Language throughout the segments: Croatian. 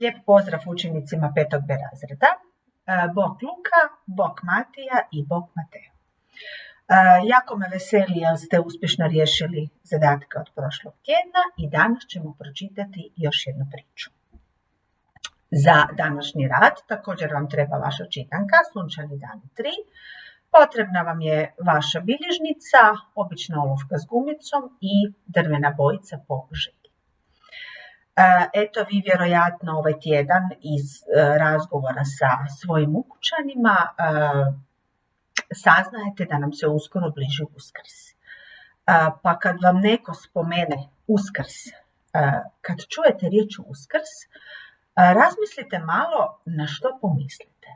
Lijep pozdrav učenicima 5. B razreda. Bok Luka, Bok Matija i Bok Mateo. Jako me veseli jer ste uspješno riješili zadatke od prošlog tjedna i danas ćemo pročitati još jednu priču. Za današnji rad također vam treba vaša čitanka Sunčani dan 3. Potrebna vam je vaša bilježnica, obična olovka s gumicom i drvena bojica po želji. Eto, vi vjerojatno ovaj tjedan iz razgovora sa svojim ukućanima saznajete da nam se uskoro bliži Uskrs. Pa kad vam neko spomene Uskrs, kad čujete riječ Uskrs, razmislite malo na što pomislite.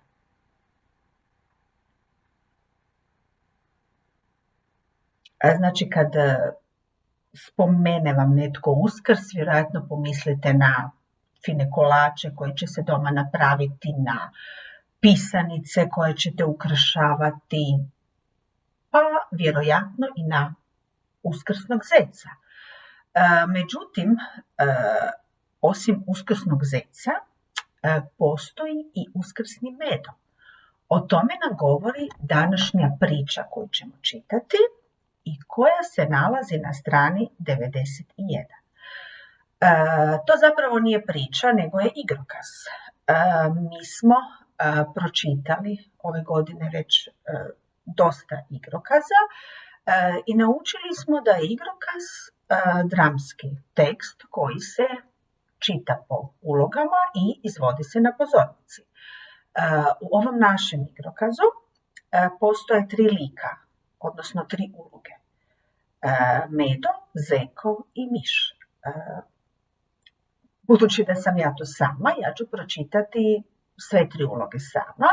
Znači, kad spomene vam netko Uskrs, vjerojatno pomislite na fine kolače koje će se doma napraviti, na pisanice koje ćete ukrašavati, pa vjerojatno i na uskrsnog zeca. Međutim, osim uskrsnog zeca, postoji i uskrsni medo. O tome nam govori današnja priča koju ćemo čitati i koja se nalazi na strani 91. To zapravo nije priča, nego je igrokaz. Mi smo pročitali ove godine već dosta igrokaza i naučili smo da je igrokaz dramski tekst koji se čita po ulogama i izvodi se na pozornici. U ovom našem igrokazu postoje 3 lika, odnosno 3 uloge. Medo, Zeko i Miš. Budući da sam ja to sama, ja ću pročitati sve 3 uloge sama,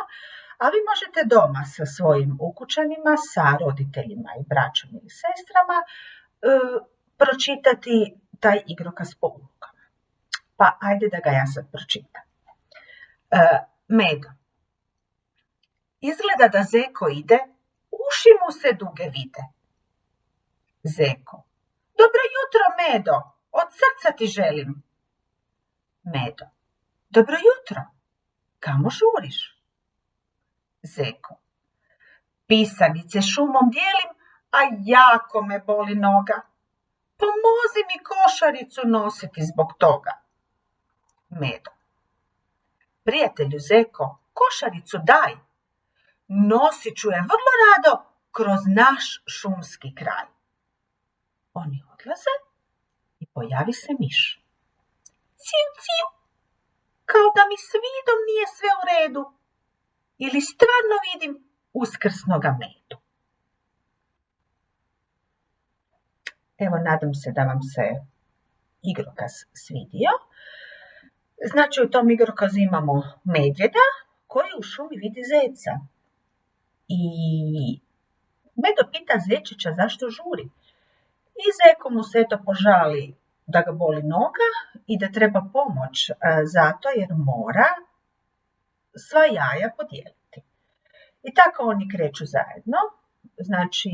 a vi možete doma sa svojim ukućanima, sa roditeljima i braćom ili sestrama pročitati taj igrokaz po ulogama. Pa ajde da ga ja sad pročitam. Medo. Izgleda da Zeko ide, uši mu se duge vide. Zeko. Dobro jutro, Medo, od srca ti želim. Medo. Dobro jutro, kamo žuriš? Zeko. Pisanice šumom dijelim, a jako me boli noga. Pomozi mi košaricu nositi zbog toga. Medo. Prijatelju Zeko, košaricu daj. Nosit ću je vrlo rado kroz naš šumski kraj. Oni odlaze i pojavi se Miš. Ciu, ciu, kao da mi s vidom nije sve u redu. Ili stvarno vidim uskrsnoga medu. Evo, nadam se da vam se igrokaz svidio. Znači, u tom igrokazu imamo medvjeda koji u šumi vidi zeca. I Medo pita zečića zašto žuri. I Zeko mu se eto požali da ga boli noga i da treba pomoć zato jer mora sva jaja podijeliti. I tako oni kreću zajedno. Znači,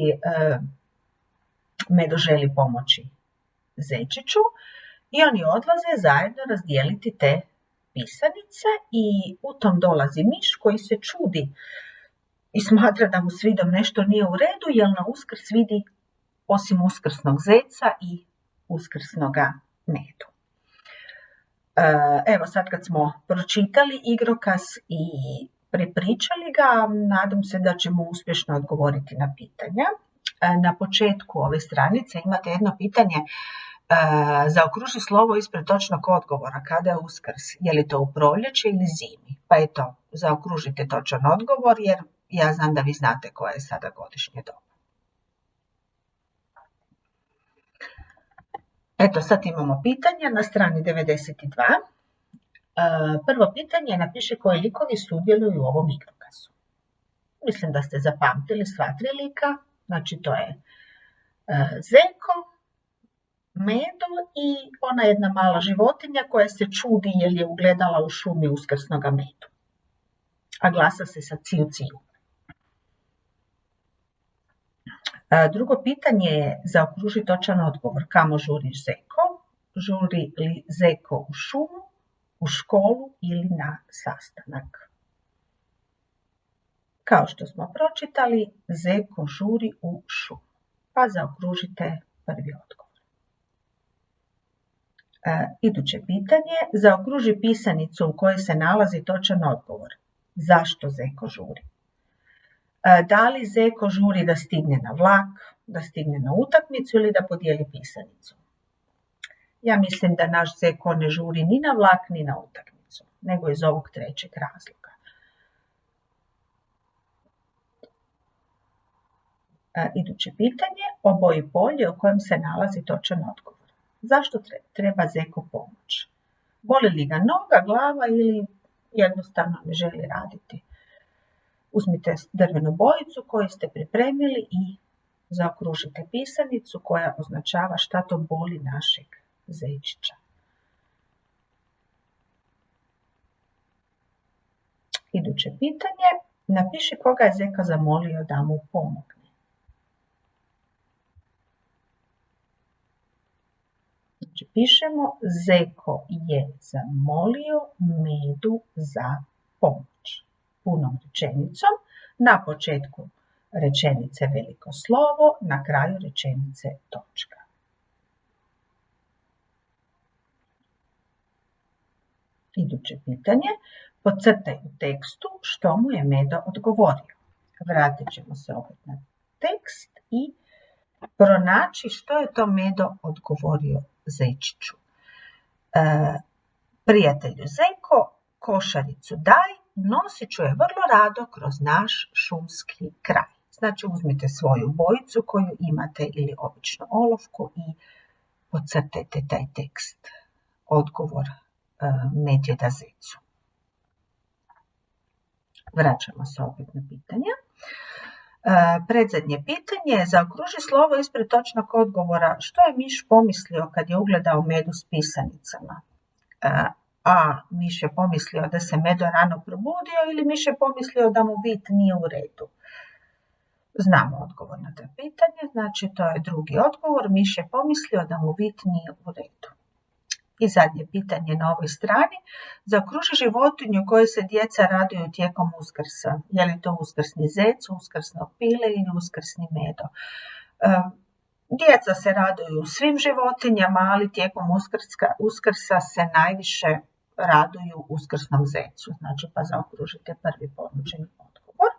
Medo želi pomoći zečiću i oni odlaze zajedno razdijeliti te pisanice i u tom dolazi Miš koji se čudi i smatra da mu s vidom nešto nije u redu jer na Uskrs vidi osim uskrsnog zeca i uskrsnoga medu. Evo sad kad smo pročitali igrokaz i prepričali ga, nadam se da ćemo uspješno odgovoriti na pitanja. Na početku ove stranice imate jedno pitanje, zaokruži slovo ispred točnog odgovora, kada je Uskrs, je li to u proljeće ili zimi? Pa eto, zaokružite točan odgovor jer ja znam da vi znate koje je sada godišnje doba. Eto, sad imamo pitanja na strani 92. Prvo pitanje, napiši koji likovi sudjeluju u ovom igrokazu. Mislim da ste zapamtili sva 3 lika, znači to je Zeko, Medo i ona jedna mala životinja koja se čudi jer je ugledala u šumi uskrsnoga medu. A glasa se sa ciu ciu. Drugo pitanje je zaokruži točan odgovor. Kamo žuriš Zeko? Žuri li Zeko u šumu, u školu ili na sastanak. Kao što smo pročitali, Zeko žuri u šumu, pa zaokružite prvi odgovor. Iduće pitanje, zaokruži pisanicu u kojoj se nalazi točan odgovor. Zašto Zeko žuri? Da li Zeko žuri da stigne na vlak, da stigne na utakmicu ili da podijeli pisanicu? Ja mislim da naš Zeko ne žuri ni na vlak ni na utakmicu, nego iz ovog trećeg razloga. Iduće pitanje, oboji polje u kojem se nalazi točan odgovor. Zašto treba Zeko pomoć? Boli li ga noga, glava ili jednostavno ne želi raditi? Uzmite drvenu bojicu koju ste pripremili i zaokružite pisanicu koja označava šta to boli našeg zejčića. Iduće pitanje, napiši koga je Zeka zamolio da mu pomogne. Znači, pišemo Zeko je zamolio Medu za pomoć. Punom rečenicom, na početku rečenice veliko slovo, na kraju rečenice točka. Iduće pitanje, podcrtaj u tekstu što mu je Medo odgovorio. Vratit ćemo se opet na tekst i pronaći što je to Medo odgovorio zejčiću. Prijatelju Zeko, košaricu daj, nosit ću je vrlo rado kroz naš šumski kraj. Znači uzmite svoju bojicu koju imate ili običnu olovku i podcrtajte taj tekst. Odgovor medvjeda zecu. Vraćamo se opet na pitanje. Predzadnje pitanje, zaokruži slovo ispred točnog odgovora. Što je miš pomislio kad je ugledao Medu s pisanicama? A. Miš je pomislio da se Medo rano probudio ili miš je pomislio da mu vid nije u redu? Znamo odgovor na to pitanje, znači to je drugi odgovor. Miš je pomislio da mu vid nije u redu. I zadnje pitanje na ovoj strani. Zaokruži životinju kojoj se djeca raduju tijekom Uskrsa. Je li to uskrsni zec, uskrsno pile ili uskrsni Medo? Djeca se raduju svim životinjama, ali tijekom Uskrsa se najviše raduju uskrsnom zecu. Znači pa zaokružite prvi ponuđeni odgovor.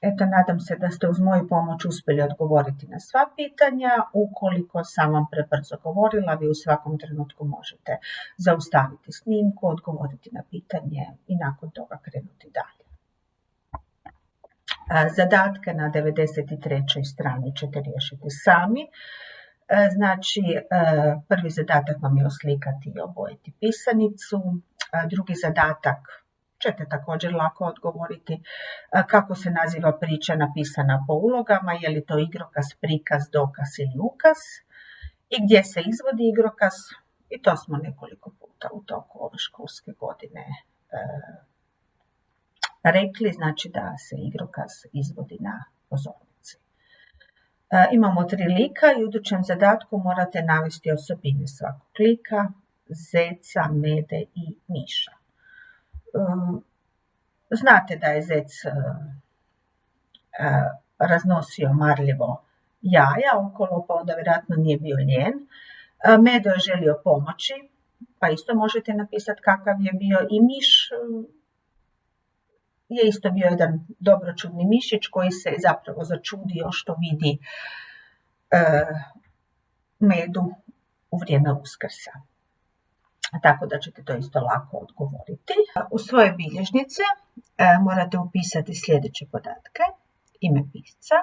Eto, nadam se da ste uz moju pomoć uspjeli odgovoriti na sva pitanja. Ukoliko sam vam prebrzo govorila, vi u svakom trenutku možete zaustaviti snimku, odgovoriti na pitanje i nakon toga krenuti dalje. Zadatke na 93. strani ćete riješiti sami. Znači, prvi zadatak vam je oslikati i obojiti pisanicu. Drugi zadatak ćete također lako odgovoriti. Kako se naziva priča napisana po ulogama, je li to igrokaz, prikaz, dokaz ili ukaz i gdje se izvodi igrokaz. I to smo nekoliko puta u toku ove školske godine rekli, znači da se igrokaz izvodi na pozornici. Imamo 3 lika i u idućem zadatku morate navesti osobine svakog lika, zeca, Mede i miša. Znate da je zec raznosio marljivo jaja okolo, pa onda vjerojatno nije bio lijen. Medo je želio pomoći, pa isto možete napisati kakav je bio, i miš je isto bio jedan dobročudni mišić koji se zapravo začudio što vidi Medu u vrijeme Uskrsa. Tako da ćete to isto lako odgovoriti. U svoje bilježnice morate upisati sljedeće podatke. Ime pisca.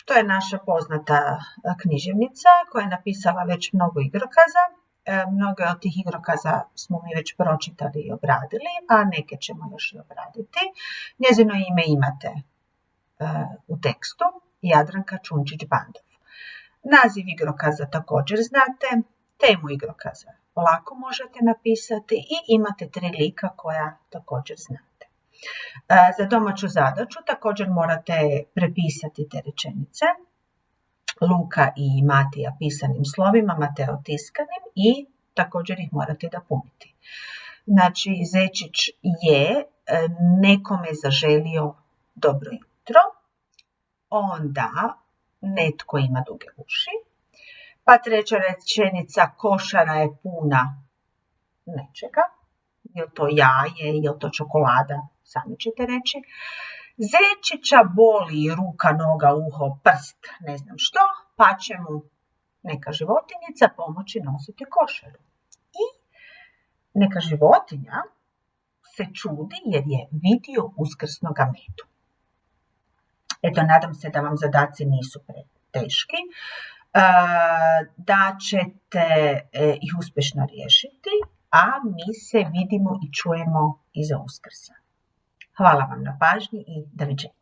To je naša poznata književnica koja je napisala već mnogo igrokaza. Mnoge od tih igrokaza smo mi već pročitali i obradili, a neke ćemo još i obraditi. Njezino ime imate u tekstu, Jadranka Čunčić-Bandov. Naziv igrokaza također znate, temu igrokaza lako možete napisati i imate 3 lika koja također znate. Za domaću zadaću također morate prepisati te rečenice. Luka i Matija pisanim slovima, Mateo tiskanim i također ih morate dopuniti. Znači, zečić je nekome zaželio dobro jutro, onda netko ima duge uši, pa treća rečenica, košara je puna nečega, je li to jaje, je li to čokolada, sami ćete reći. Zečića boli ruka, noga, uho, prst, ne znam što, pa će mu neka životinjica pomoći nositi košaru. I neka životinja se čudi jer je vidio uskrsnoga medu. Eto, nadam se da vam zadaci nisu preteški, da ćete ih uspješno riješiti, a mi se vidimo i čujemo iza Uskrsa. Hvala vam na pažnji i doviđenja.